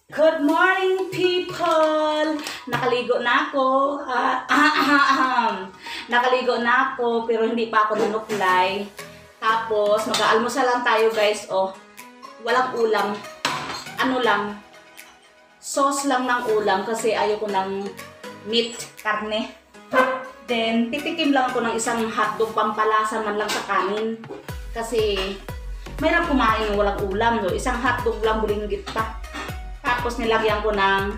Good morning, people! Nakaligo na ako. Nakaligo na ako, pero hindi pa ako nanuklay. Tapos, mag-aalmusal lang tayo, guys. Oh, walang ulam. Ano lang, sauce lang ng ulam kasi ayoko ng meat, karne. Then, titikim lang ako ng isang hotdog pampalasa man lang sa kanin. Kasi, mayroon kumain ng walang ulam. No? Isang hotdog lang, bulinggit pa. Tapos nilagyan ko ng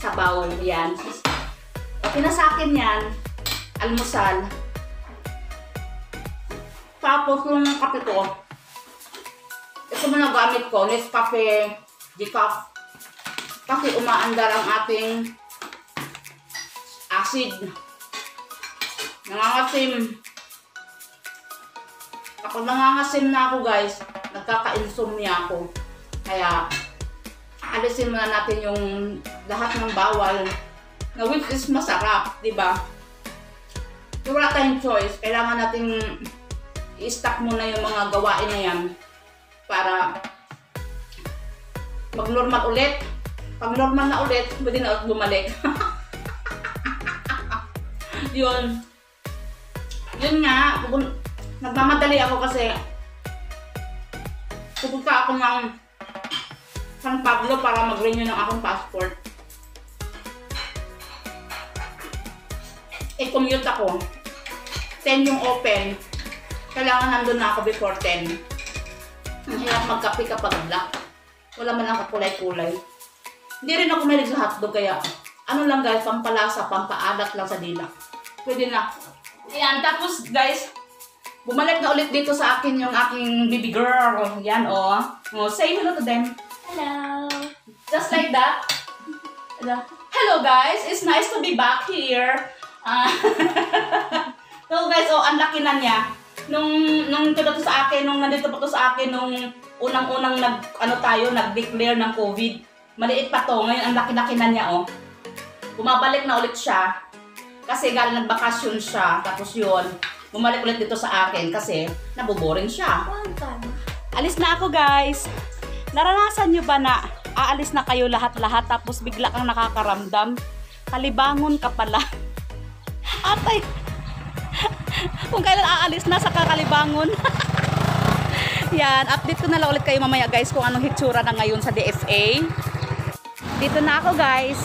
sabaw. Yan. Okay na sa akin yan. Almusal. Tapos yung kape ko. Ito mo na gamit ko. Nescafe decaf. Kasi umaandar ang ating acid. Nangangasim. Kapag nangangasim na ako, guys, nagkaka-insomnia ako. Kaya alisin muna natin yung lahat ng bawal na which is masarap, di ba? So, wala tayong choice. Kailangan natin i-stop muna yung mga gawain na yan para mag-normal ulit. Pag normal na ulit, pwede na ulit bumalik. Yun. Yun nga, nagmamadali ako kasi pupunta ako ng San Pablo para mag-renew ng akong passport. I-commute ako. 10 yung open. Kailangan nandun na ako before 10. Ang hirap magkape kapag black. Wala man lang kakulay-kulay. Hindi rin ako mahilig sa hotdog kaya ano lang guys, pampalasa, pampaalat lang sa dila. Pwede na. Ayan, tapos guys, bumalik na ulit dito sa akin yung aking baby girl. Yan oh. Say hello to them. Hello. Just like that. Hello guys, it's nice to be back here. So guys, oh, ang laki na niya. Nung ito to sa akin, nung nandito pa to sa akin, nung unang-unang nag-declare ng COVID. Maliit pa to, ngayon ang laki-laki na niya, oh. Bumabalik na ulit siya. Kasi galing nagbakasyon siya, tapos yun, bumalik ulit dito sa akin kasi naboboring siya. Alis na ako guys. Naranasan nyo ba na aalis na kayo lahat-lahat tapos bigla kang nakakaramdam? Kalibangon ka pala. Atay! Kung kailan aalis na sa kakalibangon. Yan, update ko na lang ulit kayo mamaya guys kung anong hitsura na ngayon sa DFA. Dito na ako guys.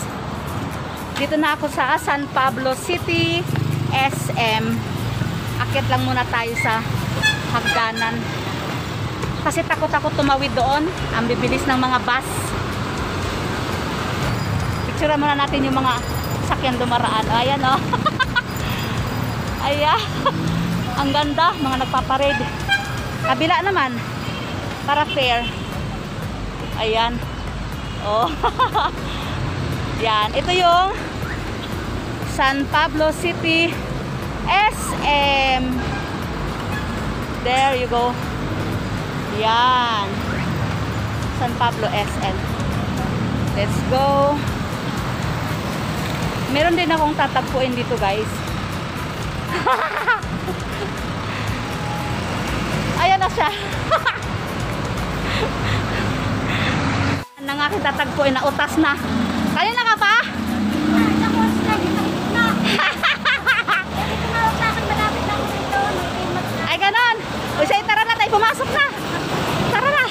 Dito na ako sa San Pablo City, SM. Akit lang muna tayo sa hagdanan. Kasi takot-takot tumawid doon. Ang bibilis ng mga bus. Picture muna natin yung mga sakyan dumaraan. Ayan o. Oh. Ayan. Ang ganda. Mga nagpaparade. Kabila naman. Para fair. Ayan. Oh. Yan. Ito yung San Pablo City SM. There you go. Yan. San Pablo SM. Let's go. Meron din akong tatagpuin dito guys. Ayan na siya. Nang aking tatagpuin na utas na. Kanina ka pa? Ay ganon. O siya, tara na tayo. Pumasok na. Tara na.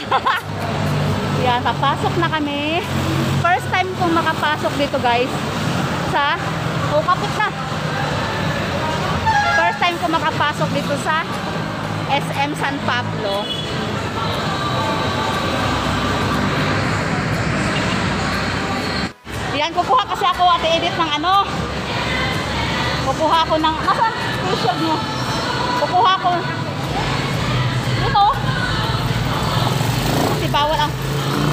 Yan, papasok na kami. First time kong makapasok dito guys. Sa, kapit na. First time kong makapasok dito sa SM San Pablo. Yan, kukuha kasi ako at edit ng ano. Kukuha ako ng, nasaan? T-shirt mo. Kukuha ko. Dito. Kasi bawal ang,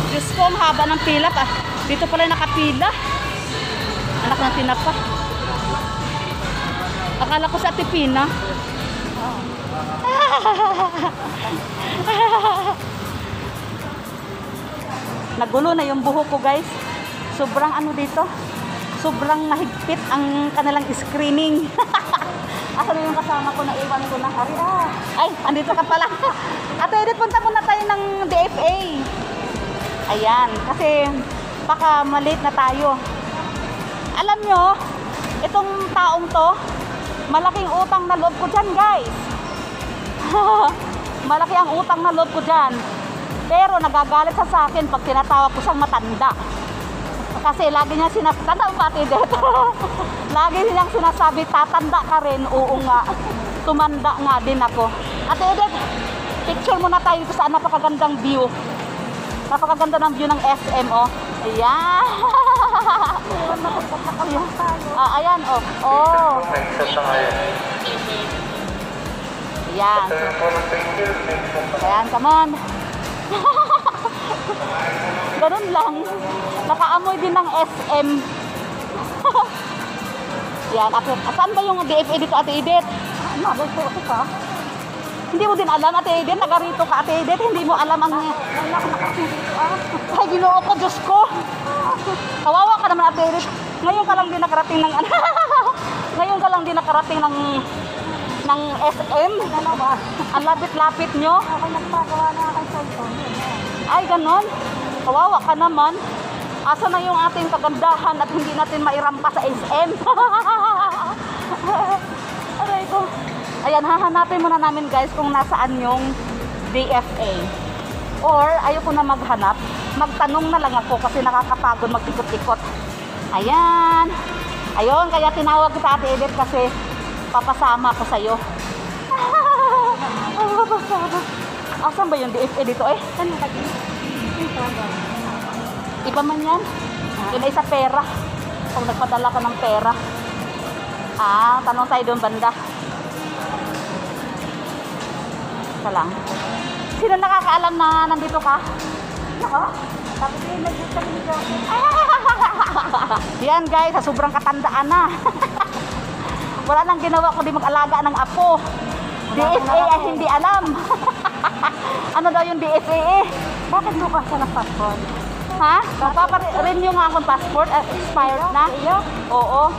Diyos ko, ang haba ng pila pa. Dito pala nakapila. Anak ng tinapa. Akala ko sa Tipina. Nagulo na yung buhok ko guys. Sobrang ano dito. Sobrang mahigpit ang kanilang screening. Asan yung kasama ko na iwan ko na? Ay, andito ka pala. Ate Edith, punta muna tayo ng DFA. Ayan, kasi Baka malate na tayo. Alam nyo, itong taong to, malaking utang na loob ko dyan, guys. Malaki ang utang na loob ko dyan. Pero nagagalit siya sa akin pag tinatawag ko siyang matanda. Kasi lagi niya sinasabi, pati dito. Lagi niyang sinasabi, tatanda ka rin. Oo nga, tumanda nga din ako. Ate Edith, picture muna tayo dito sa napakagandang view. Napakaganda ng view ng SM, oh. Ayan. Ayan, oh. Oh. Ayan. Ayan, come on. Ganun lang. Nakaamoy din ng SM. Yan, saan ba yung DFA dito, Ate Edith? Nagay ko ka. Hindi mo din alam, Ate Edith, nagarito ka, Ate Edith, hindi mo alam ang... Ay, ginoo ko, Diyos ko. Kawawa ka naman, Ate Edith. Ngayon ka lang din nakarating ng... Ngayon ka lang din nakarating ng SM. Ang lapit-lapit nyo. Ako nagpagawa na kay cellphone. Ay, ganon. Kawawa ka naman. Asa na yung ating kagandahan at hindi natin mairampa sa SM? Aray ko. Ayan, hahanapin muna namin, guys, kung nasaan yung DFA. Or, ayoko na maghanap. Magtanong na lang ako kasi nakakapagod magtikot-tikot. Ayan. Ayun, kaya tinawag kita, Ate Edith, kasi papasama ko sa'yo. Papasama. Asan ba yung DFA dito, eh? Iba man yan. Yun ay sa pera. Pag nagpadala ka ng pera. Ah, tanong tayo doon banda. Isa lang. Sino nakakaalam na nandito ka? Ako? Tapos yun, nandito kami ni Joker. Yan, guys, sa sobrang katandaan na. Wala nang ginawa kundi mag-alaga ng apo. DFA ay hindi alam. Ano daw yung DFA eh? Bakit bukas ka ng passport? Ha? Magpapa-renew nga akong passport. Expired na? Oo.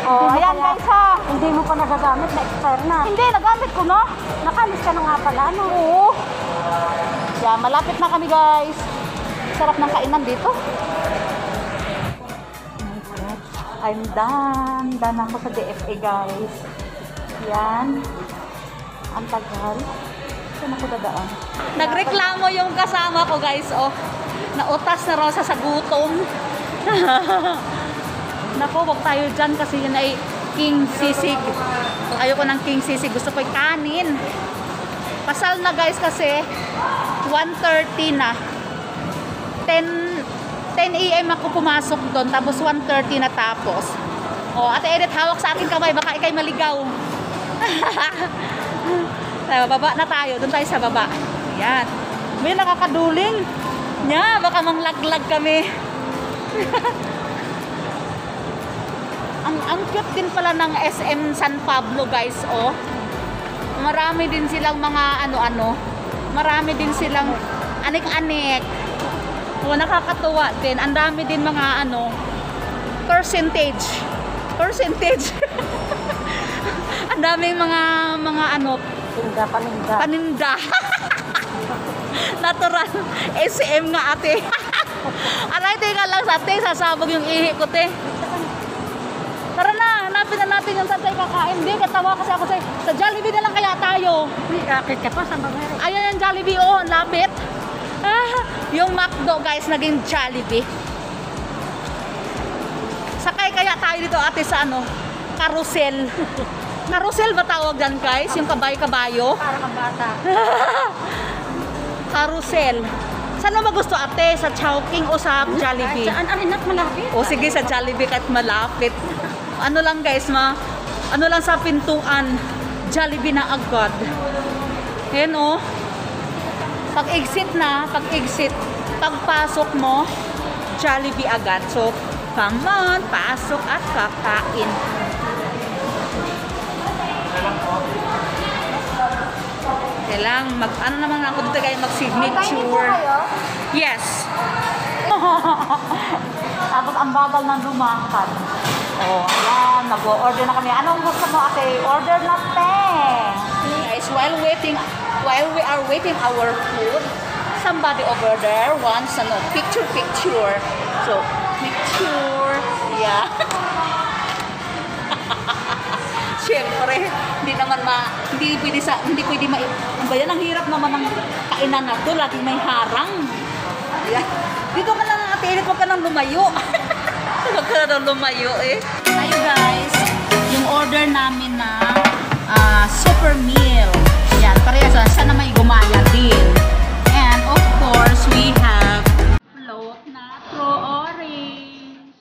Oh, ayan guys ha. Hindi mo pa nagagamit, na-expire na. Hindi, nagamit ko no. Nakalis ka na nga pala, no? Oo. Yeah, malapit na kami guys. Sarap ng kainan dito. I'm done. Done ako sa DFA guys. Yan. Ang tagal. Saan ako dadaan? Nagreklamo yung kasama ko guys. Oh, nautas na raw sa gutom. Naku, wag tayo dyan kasi yun ay king sisig. Ayoko ng king sisig. Gusto ko yung kanin. Pasal na guys kasi 1:30 na. 10 AM ako pumasok doon. Tapos 1:30 na tapos. Oh, Ate Edith, hawak sa akin kamay. Baka ikay maligaw. Baba na tayo. Doon tayo sa baba. Yan. May nakakaduling. Nya, baka manglaglag kami. Ang cute din pala ng SM San Pablo guys, oh. Marami din silang mga ano-ano. Marami din silang anik-anik. Oh, nakakatuwa din. Ang dami din mga ano, percentage. Ang daming mga ano, paninda. Natural. SM nga ate. Aray, tingnan lang sa ate, sasabog yung ihi ko te. Tara na, hanapin na natin yung saan tayo kakain. Hindi, katawa kasi ako sa Jollibee na lang kaya tayo. Akit ka pa, saan ba meron? Ayan yung Jollibee, oh, lapit. Yung McDo guys, naging Jollibee. Sakay kaya tayo dito ate sa ano, carousel. Carousel ba tawag dyan guys? Yung kabayo-kabayo? Para kang bata. Carousel. Saan mo gusto ate? Sa Chowking o sa Jollibee? Saan? Arinat malapit. O sige, sa Jollibee kahit malapit. Ano lang guys, ano lang sa pintuan, Jollibee na agad. Yan o. Pag-exit, pagpasok mo, Jollibee agad. So, come on, pasok at kakain. Kailang ano naman ako dito kayo mag-signature. Yes. Tapos ang bagal ng lumakad. Oh, ayan, mag-order na kami. Anong gusto mo ate? Order na te. Guys, while we are waiting our food, somebody over there wants ano, picture. So, picture. Yeah. Siyempre, hindi pwede ano ba yan, ang hirap naman ng kainan na to, laging may harang. Yeah. Dito ka lang ate, huwag ka nang lumayo. Huwag ka nang lumayo eh. Tayo guys, yung order namin na super meal. Yan, parehas sana may gumaya din. And of course, we have float na true orange.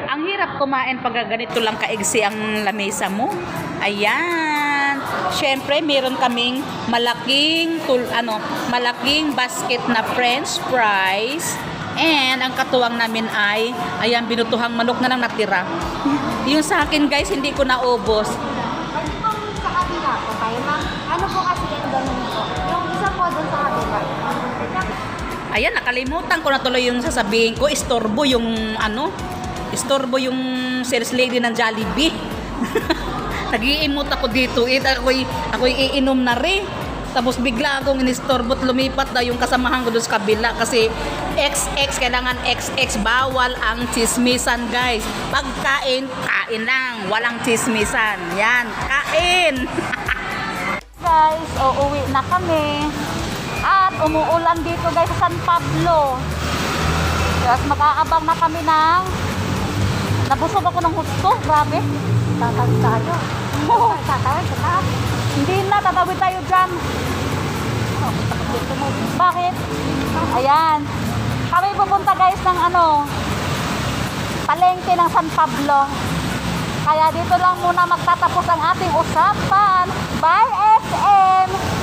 Ang hirap kumain pag ganito lang kaigsi ang lamesa mo. Ayan. Siyempre, meron kaming malaking basket na french fries. And ang katuwang namin ay, ayan, binutuhang manok na lang natira. Yung sa akin guys, hindi ko naubos. Sa kabila po tayo, ma'am. Ano po kasi yung ganun po? Yung isa po doon sa kabila. Ayan, nakalimutan ko na tuloy yung sasabihin ko. Istorbo yung sales lady ng Jollibee. Nag-i-emote ako dito. Ako'y iinom na rin. Tapos bigla akong inistorbo't lumipat na yung kasamahan ko doon sa kabila. Kasi kailangan XX. Bawal ang chismisan, guys. Pagkain, kain lang. Walang chismisan. Yan, kain. Guys, uuwi na kami. At umuulan dito guys sa San Pablo. Tapos mag-aabang na kami ng nabusog ako ng husto, grabe. Tatawid tayo. Oo. Tatawid sa taas. Hindi na, tatawid tayo dyan. Bakit? Ayan. Kami pupunta guys ng palengke ng San Pablo. Kaya dito lang muna magtatapos ang ating usapan. Bye SM!